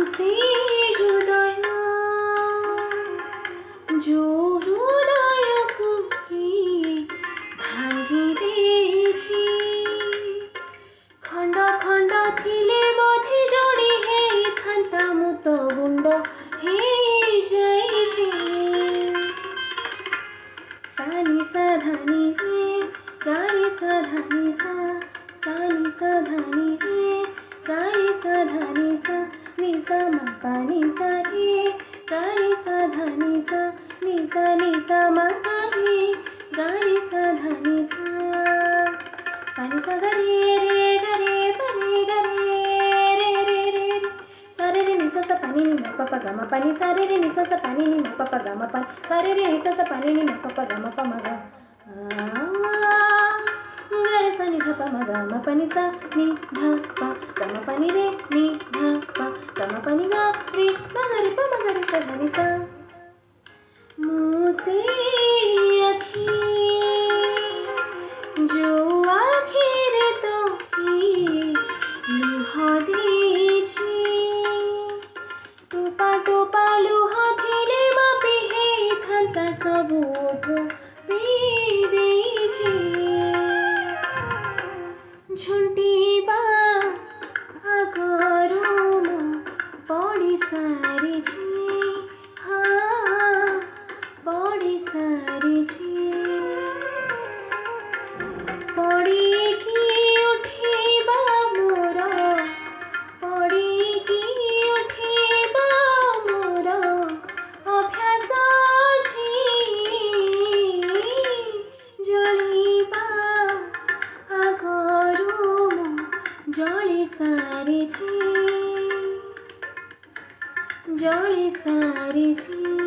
से हृदय जो हृदय को किए भांगी देछि खंड खंड थिले बोधे जोड़ी है थांता मुत गुंड हे जाइछि सानी सा धनी रे गानी सा धनी सा सानी सा धनी रे गानी सा धनी सा नि सा म पा नि सा रे गानी सा धनी सा नि सा म पा रे गानी सा धनी सा पानी सा ग रे रे ग रे प रे ग रे रे रे रे सा रे रे नि सा पानी नि म प प ग म प नि सा रे रे नि सा पानी नि म प प ग म प सा रे रे नि सा पानी नि म प प ग म प म ग ग रे सा नि ध प म ग म प नि सा नि ध प ग म प नि रे नि ध प ग म प नि ग रे म ग रे प म ग रे सा ध नि सा मुँह से आँखें जो आखिर तो की लुह देछि टोपा टोपा लुह थिले मापी हे थांता सबु ओठ पी देछि झुंटीबा आगरू मु पड़ी सारिछि हाँ पड़ी सारिछि पड़ीकी उठिबा मोर पड़ीकी उठिबा मोर अभ्यास अछि जलिबा आगरू मु जली सारिछि